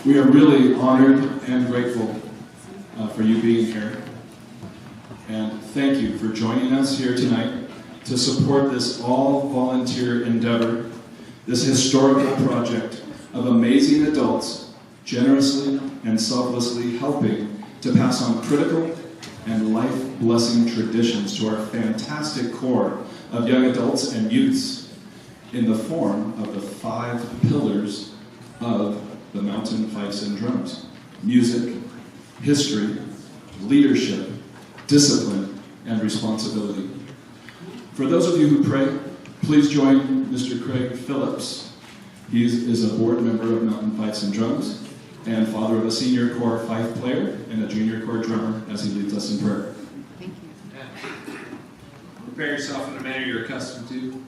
We are really honored and grateful for you being here. And thank you for joining us here tonight to support this all-volunteer endeavor, this historical project of amazing adults generously and selflessly helping to pass on critical and life-blessing traditions to our fantastic core of young adults and youths in the form of the 5 pillars of the Mountain Fifes Drums: music, history, leadership, discipline, and responsibility. For those of you who pray, please join Mr. Craig Phillips. He is a board member of Mountain Fifes Drums and father of a senior corps fife player and a junior corps drummer as he leads us in prayer. Thank you. Prepare yourself in the manner you're accustomed to.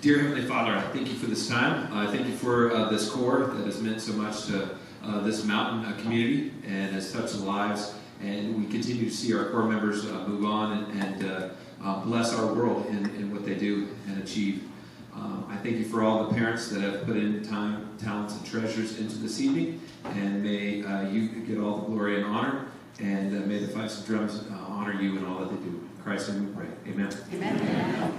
Dear Heavenly Father, I thank you for this time. I thank you for this corps that has meant so much to this mountain community and has touched the lives. And we continue to see our corps members move on and bless our world in what they do and achieve. I thank you for all the parents that have put in time, talents, and treasures into this evening. And may you get all the glory and honor. And may the Fifes Drums honor you in all that they do. In Christ's name we pray. Amen. Amen.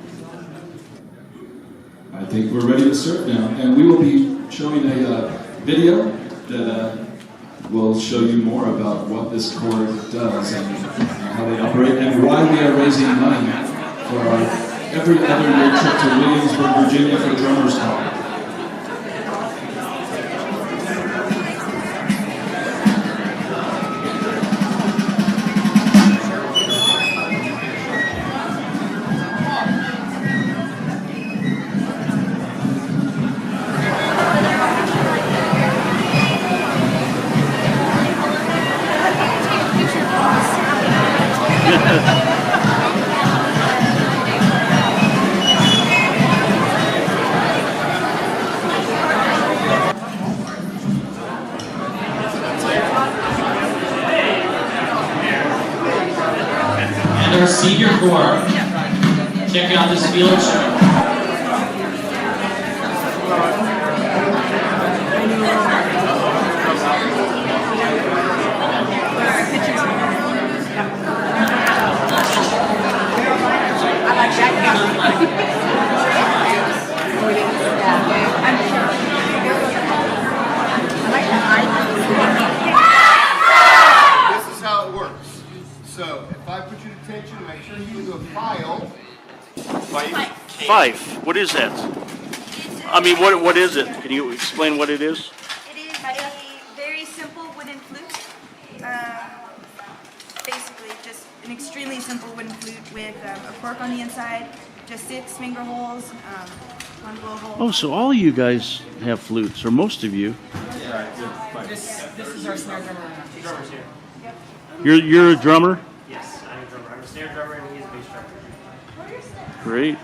I think we're ready to serve now. And we will be showing a video that will show you more about what this corps does and how they operate and why we are raising money for our every other year trip to Williamsburg, Virginia for Drummers Call. Our senior corps. Check out this field show. This is how it works. So, if I put you to attention, make sure you do a file. Fife. What is that? I mean, what is it? Can you explain what it is? It is a very simple wooden flute. Basically, just an extremely simple wooden flute with a cork on the inside, just 6 finger holes, one blowhole. Oh, so all you guys have flutes, or most of you. This is our snare drummer. Drummers here. You're a drummer? Yes, I'm a drummer. I'm a snare drummer and he's a bass drummer. Great.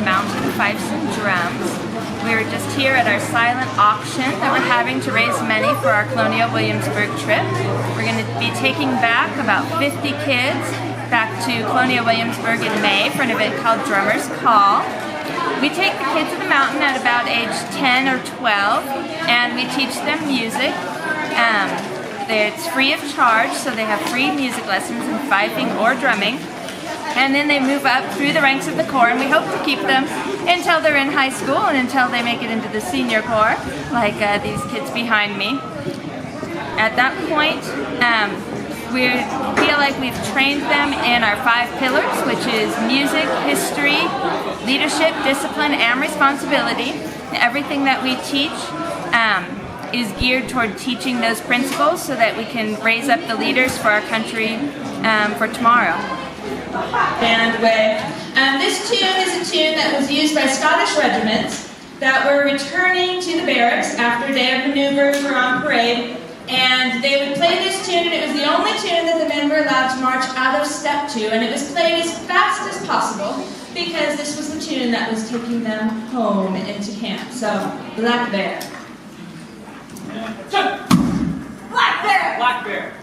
Mountain Fifes Drums. We're just here at our silent auction that we're having to raise money for our Colonial Williamsburg trip. We're going to be taking back about 50 kids back to Colonial Williamsburg in May for an event called Drummers Call. We take the kids to the mountain at about age 10 or 12 and we teach them music. It's free of charge, so they have free music lessons in fifing or drumming. And then they move up through the ranks of the Corps, and we hope to keep them until they're in high school and until they make it into the senior Corps, like these kids behind me. At that point, we feel like we've trained them in our 5 pillars, which is music, history, leadership, discipline, and responsibility. Everything that we teach is geared toward teaching those principles so that we can raise up the leaders for our country for tomorrow. Band way. This tune is a tune that was used by Scottish regiments that were returning to the barracks after a day of maneuvers or on parade. And they would play this tune, and it was the only tune that the men were allowed to march out of step to, and it was played as fast as possible because this was the tune that was taking them home into camp. So, Black Bear. Black Bear! Black Bear.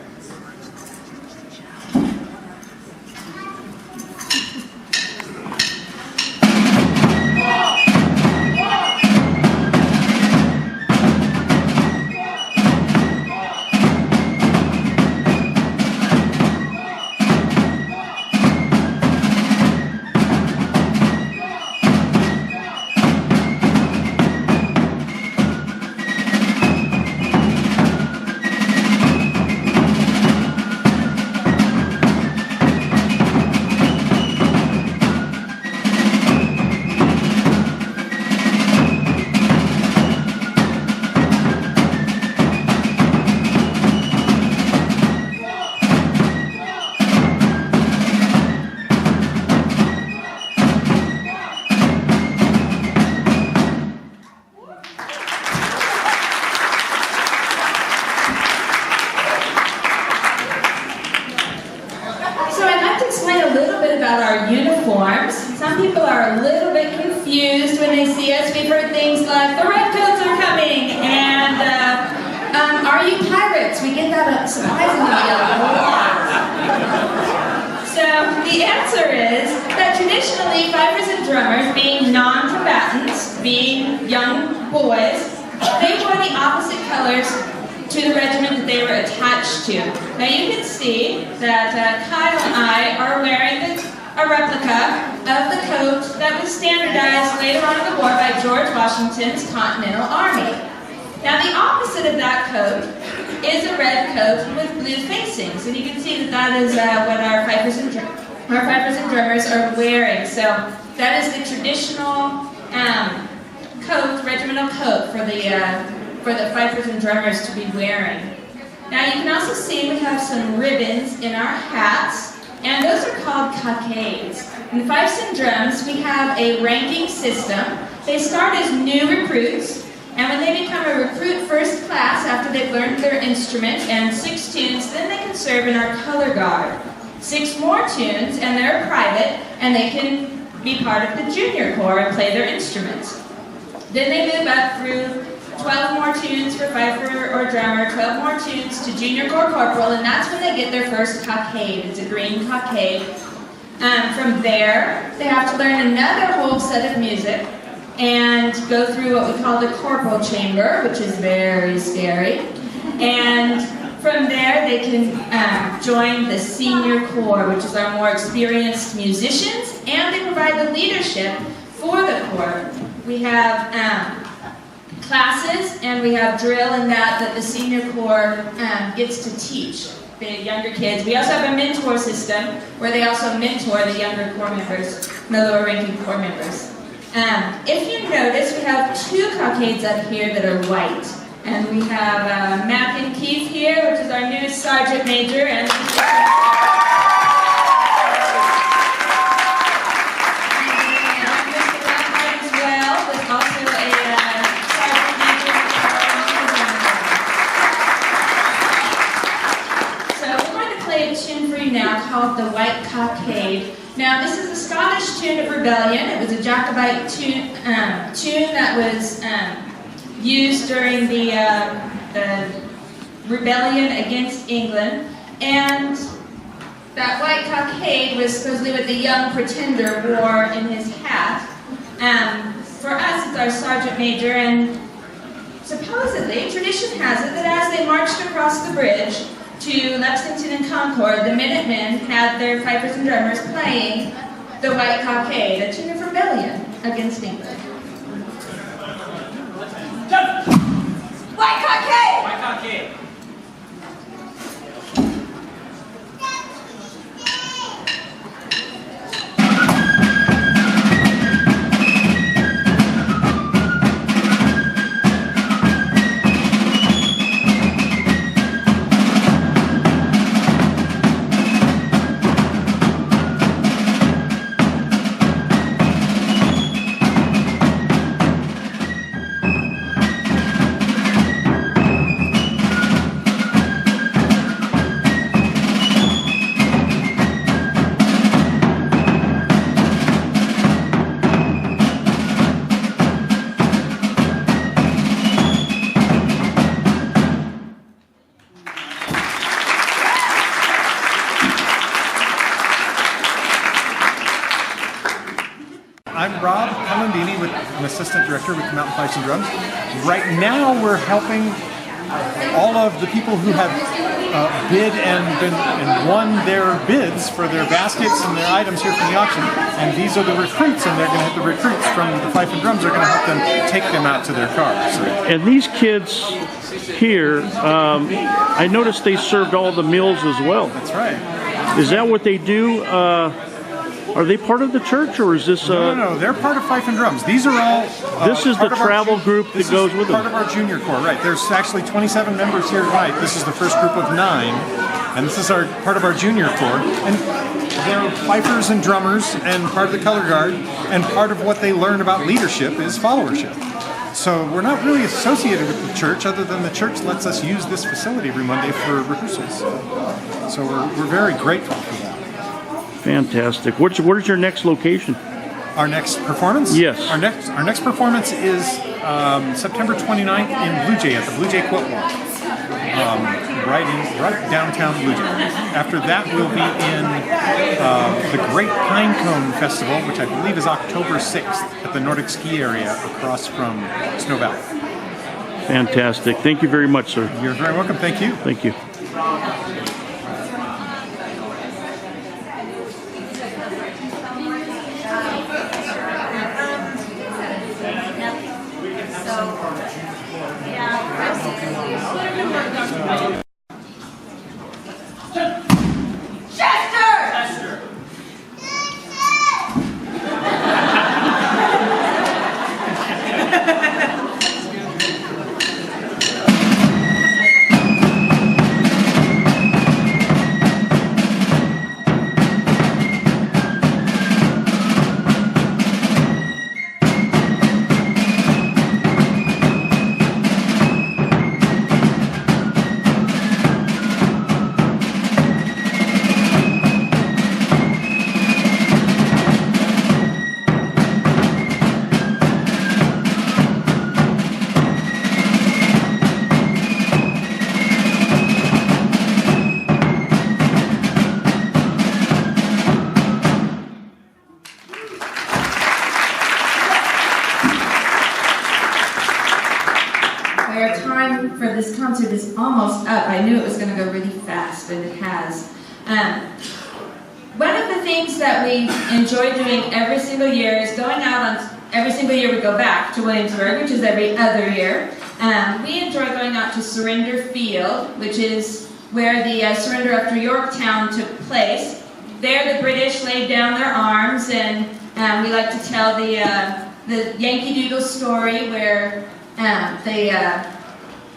Some people are a little bit confused when they see us. We've heard things like, the redcoats are coming, and are you pirates? We get that surprisingly a lot. So the answer is that traditionally, fifers and drummers, being non-combatants, being young boys, they wore the opposite colors to the regiment that they were attached to. Now you can see that Kyle and I are wearing a replica of the coat that was standardized later on in the war by George Washington's Continental Army. Now the opposite of that coat is a red coat with blue facings, and you can see that that is what our fifers and drummers are wearing. So that is the traditional coat, regimental coat for the fifers and drummers to be wearing. Now you can also see we have some ribbons in our hats, and those are called cockades. In the fifes and drums, we have a ranking system. They start as new recruits, and when they become a recruit first class after they've learned their instrument and 6 tunes, then they can serve in our color guard. 6 more tunes, and they're private, and they can be part of the junior corps and play their instruments. Then they move up through 12 more tunes for fifer or drummer, 12 more tunes to junior corps corporal, and that's when they get their first cockade. It's a green cockade. From there, they have to learn another whole set of music and go through what we call the corporal chamber, which is very scary. And from there, they can join the senior corps, which is our more experienced musicians, and they provide the leadership for the corps. We have classes, and we have drill in that the senior corps gets to teach the younger kids. We also have a mentor system where they also mentor the younger corps members, the lower ranking corps members. If you notice, we have 2 cockades up here that are white. And we have Mac and Keith here, which is our new sergeant major, and now called the White Cockade. Now this is a Scottish tune of rebellion. It was a Jacobite tune that was used during the rebellion against England, and that white cockade was supposedly what the young pretender wore in his hat. For us, it's our sergeant major, and supposedly tradition has it that as they marched across the bridge to Lexington and Concord, the Minutemen had their fifers and drummers playing the White Cockade, a tune of rebellion against England. White Cockade! White Cockade. I'm Rob Pallandini, I'm assistant director with Mountain Fifes Drums. Right now we're helping all of the people who have bid and won their bids for their baskets and their items here from the auction. And these are the recruits, and they're going to the recruits from the Fife and Drums are going to help them take them out to their cars. So. And these kids here, I noticed they served all the meals as well. That's right. Is that what they do? Are they part of the church, or is this? No, they're part of Fife and Drums. These are all. This is the travel group that goes with them. Part of our junior corps, right? There's actually 27 members here tonight. This is the first group of 9, and this is part of our junior corps. And they're fifers and drummers, and part of the color guard. And part of what they learn about leadership is followership. So we're not really associated with the church, other than the church lets us use this facility every Monday for rehearsals. So we're very grateful for that. Fantastic. What is your next location? Our next performance? Yes. Our next performance is September 29th in Blue Jay at the Blue Jay Quilt Walk, right downtown Blue Jay. After that, we'll be in the Great Pinecone Festival, which I believe is October 6th at the Nordic Ski area across from Snow Valley. Fantastic. Thank you very much, sir. You're very welcome. Thank you. Thank you. Our time for this concert is almost up. I knew it was going to go really fast, and it has. One of the things that we enjoy doing every single year is going out on, every single year we go back to Williamsburg, which is every other year. We enjoy going out to Surrender Field, which is where the surrender after Yorktown took place. There the British laid down their arms, and we like to tell the Yankee Doodle story where the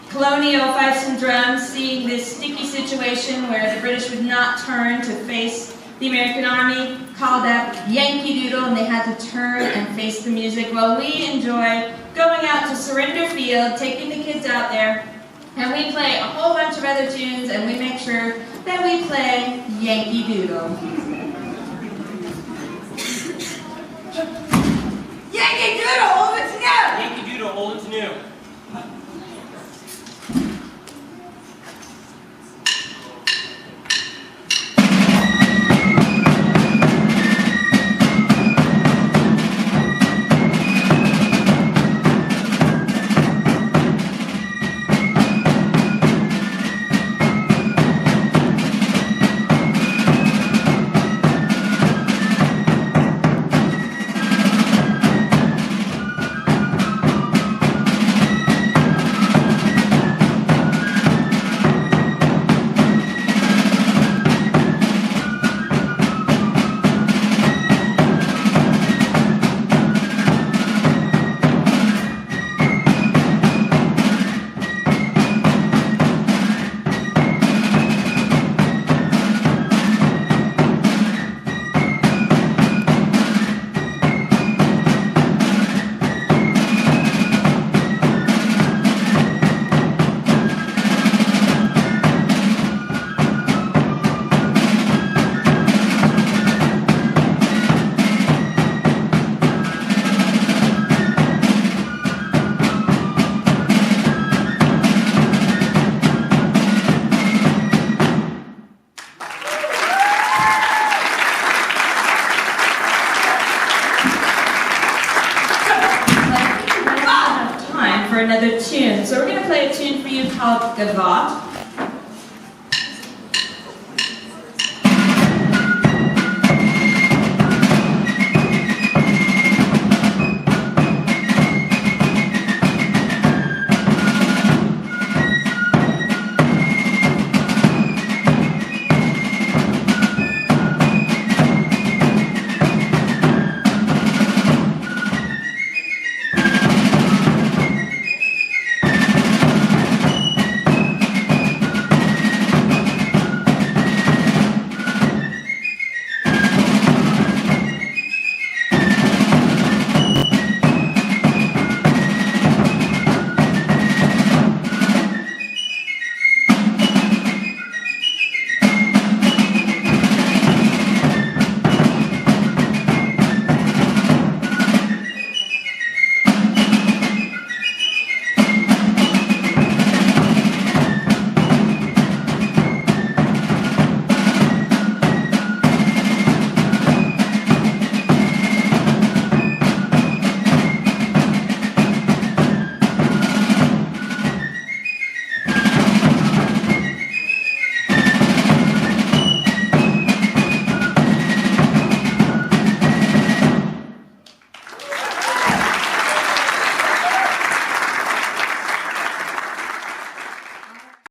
colonial fifes and drums, seeing this sticky situation where the British would not turn to face the American Army, called out Yankee Doodle, and they had to turn and face the music. Well, we enjoy going out to Surrender Field, taking the kids out there, and we play a whole bunch of other tunes, and we make sure that we play Yankee Doodle. Yankee Doodle, old it's new! Yankee Doodle, old it's new. we're going to play a tune for you called Gavotte.